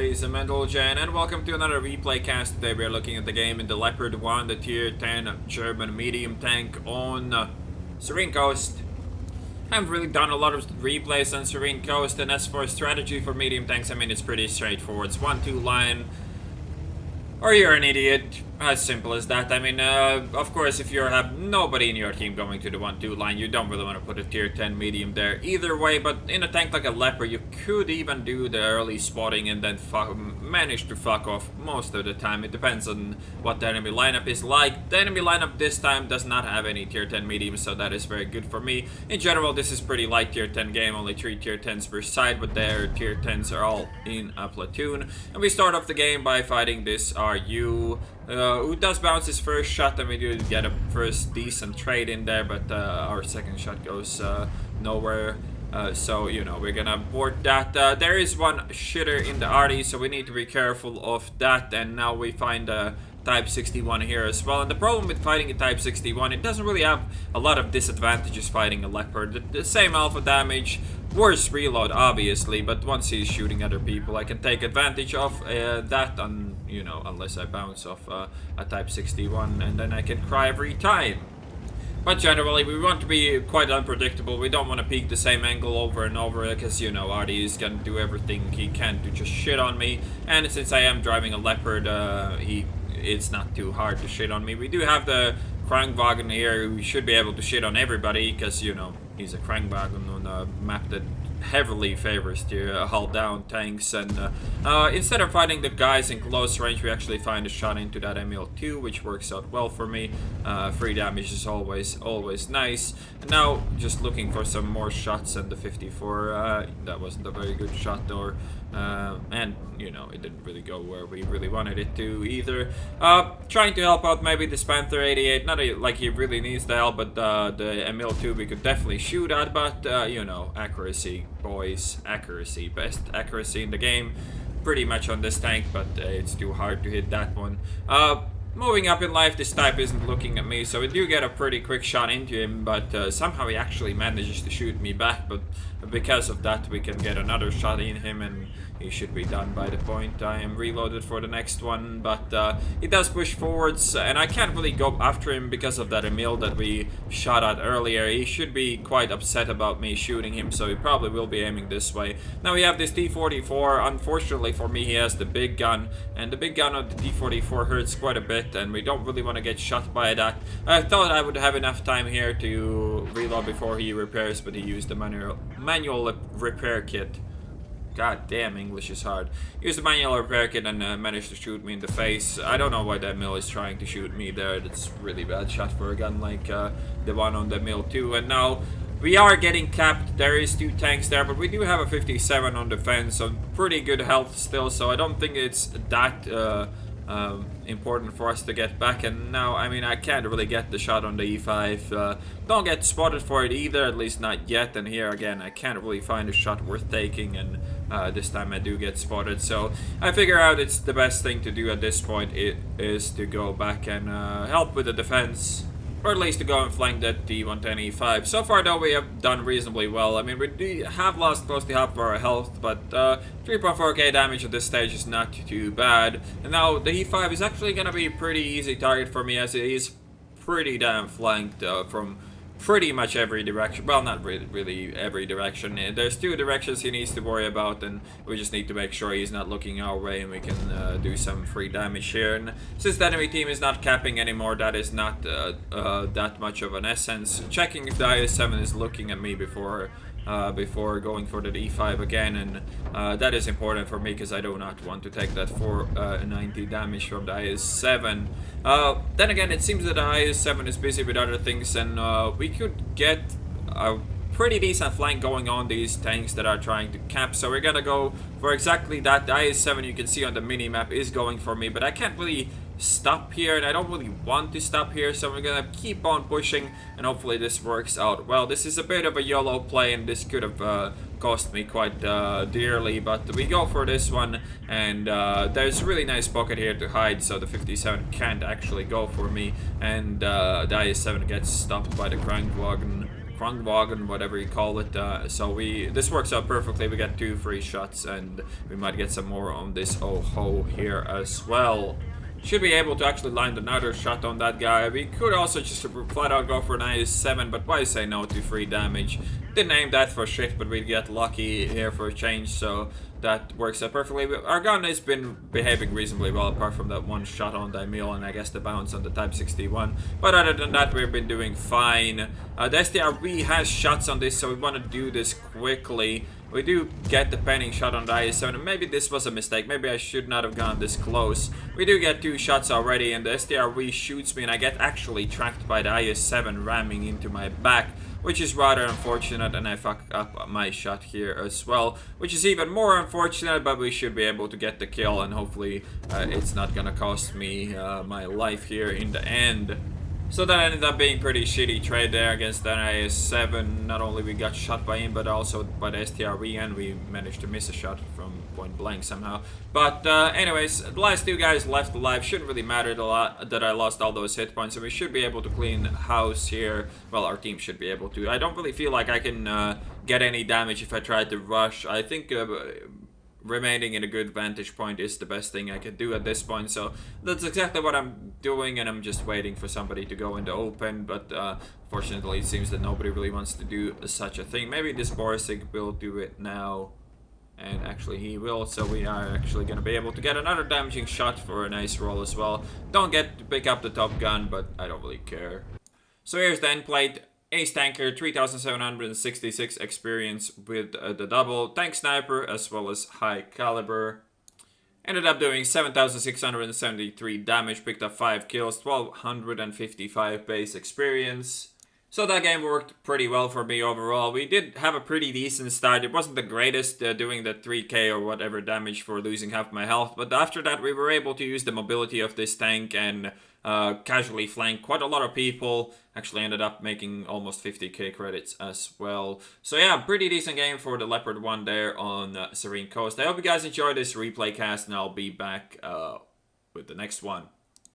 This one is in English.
ladies and gentlemen, and welcome to another replay cast. Today we are looking at the game in the Leopard 1, the tier 10 German medium tank on Serene Coast. I haven't really done a lot of replays on Serene Coast, and as for strategy for medium tanks, I mean, it's pretty straightforward. It's 1-2 line, or you're an idiot. As simple as that. I mean, of course, if you have nobody in your team going to the 1-2 line, you don't really want to put a tier 10 medium there either way, but in a tank like a Leopard, you could even do the early spotting and then manage to fuck off most of the time. It depends on what the enemy lineup is like. The enemy lineup this time does not have any tier 10 mediums, so that is very good for me. In general, this is pretty light tier 10 game, only 3 tier 10s per side, but their tier 10s are all in a platoon. And we start off the game by fighting this RU. Who does bounce his first shot, and we do get a first decent trade in there, but our second shot goes nowhere. So, you know, we're gonna abort that. There is one shitter in the RD, so we need to be careful of that. And now we find a Type 61 here as well. And the problem with fighting a Type 61, it doesn't really have a lot of disadvantages fighting a Leopard. The same alpha damage, worse reload obviously, but once he's shooting other people, I can take advantage of that, on, you know, unless I bounce off a Type 61, and then I can cry every time. But generally, we want to be quite unpredictable. We don't want to peek the same angle over and over, because, you know, Artie is going to do everything he can to just shit on me. And since I am driving a Leopard, it's not too hard to shit on me. We do have the Krankwagen here, who should be able to shit on everybody, because, you know, he's a Krankwagen on a map that heavily favors the hull down tanks. And instead of fighting the guys in close range, we actually find a shot into that ML2, which works out well for me. Free damage is always nice. And now just looking for some more shots, and the 54, that wasn't a very good shot, or and, you know, it didn't really go where we really wanted it to either. Trying to help out maybe this Panther 88, not like he really needs the help, but the ML2 we could definitely shoot at, but, you know, accuracy, boys, accuracy, best accuracy in the game, pretty much on this tank, but it's too hard to hit that one. Moving up in life, this type isn't looking at me, so we do get a pretty quick shot into him, but somehow he actually manages to shoot me back, but because of that we can get another shot in him, and he should be done by the point I am reloaded for the next one. But he does push forwards, and I can't really go after him because of that Emil that we shot at earlier. He should be quite upset about me shooting him, so he probably will be aiming this way. Now we have this T-44. Unfortunately for me, he has the big gun, and the big gun of the T-44 hurts quite a bit, and we don't really want to get shot by that. I thought I would have enough time here to reload before he repairs, but he used the manual repair kit. God damn, English is hard. Used the manual repair kit and managed to shoot me in the face. I don't know why that mill is trying to shoot me there. That's really bad shot for a gun like the one on the mill too. And now we are getting capped. There is 2 tanks there, but we do have a 57 on defense, so pretty good health still. So I don't think it's that important for us to get back. And now, I mean, I can't really get the shot on the E5. Don't get spotted for it either, at least not yet. And here again, I can't really find a shot worth taking, and this time I do get spotted. So I figure out it's the best thing to do at this point is to go back and help with the defense, or at least to go and flank that T110 E5. So far though, we have done reasonably well. I mean, we have lost close to half of our health, but 3.4k damage at this stage is not too bad. And now the E5 is actually going to be a pretty easy target for me, as it is pretty damn flanked from pretty much every direction. Well, not really every direction. There's 2 directions he needs to worry about, and we just need to make sure he's not looking our way, and we can do some free damage here. And since the enemy team is not capping anymore, that is not that much of an essence. Checking if the IS-7 is looking at me before going for the E5 again, and that is important for me because I do not want to take that 490 damage from the IS-7. Then again, it seems that the IS-7 is busy with other things, and we could get a pretty decent flank going on these tanks that are trying to cap, so we're gonna go for exactly that. The IS-7, you can see on the mini-map, is going for me, but I can't really stop here, and I don't really want to stop here, so we're gonna keep on pushing, and hopefully this works out well. This is a bit of a YOLO play, and this could have cost me quite dearly, but we go for this one, and there's a really nice pocket here to hide, so the 57 can't actually go for me, and the IS-7 gets stopped by the Krankwagen Krongwagen, whatever you call it. So this works out perfectly. We get 2 free shots, and we might get some more on this Oho here as well. Should be able to actually land another shot on that guy. We could also just flat out go for an IS-7, but why say no to free damage? Didn't aim that for shit, but we get lucky here for a change, so that works out perfectly. Our gun has been behaving reasonably well, apart from that one shot on Daimil and I guess the bounce on the Type 61. But other than that, we've been doing fine. The STRV has shots on this, so we want to do this quickly. We do get the penning shot on the IS-7. Maybe this was a mistake. Maybe I should not have gone this close. We do get 2 shots already, and the STRV shoots me, and I get actually tracked by the IS-7 ramming into my back, which is rather unfortunate, and I fuck up my shot here as well, which is even more unfortunate, but we should be able to get the kill, and hopefully it's not gonna cost me my life here in the end. So that ended up being pretty shitty trade there against that IS-7. Not only we got shot by him, but also by the STRV, and we managed to miss a shot from point blank somehow. But anyways, the last 2 guys left alive. Shouldn't really matter a lot that I lost all those hit points, and we should be able to clean house here. Well, our team should be able to. I don't really feel like I can get any damage if I try to rush. I think remaining in a good vantage point is the best thing I could do at this point, so that's exactly what I'm doing, and I'm just waiting for somebody to go in the open, but fortunately it seems that nobody really wants to do such a thing. Maybe this Borsig will do it now, and actually he will, so we are actually going to be able to get another damaging shot for a nice roll as well. Don't get to pick up the top gun, but I don't really care. So here's the end plate. Ace Tanker, 3766 experience with the double tank sniper as well as high caliber. Ended up doing 7673 damage, picked up 5 kills, 1255 base experience. So that game worked pretty well for me overall. We did have a pretty decent start. It wasn't the greatest doing the 3k or whatever damage for losing half my health, but after that we were able to use the mobility of this tank and casually flank quite a lot of people. Actually ended up making almost 50k credits as well. So yeah, pretty decent game for the Leopard 1 there on Serene Coast. I hope you guys enjoyed this replay cast, and I'll be back with the next one.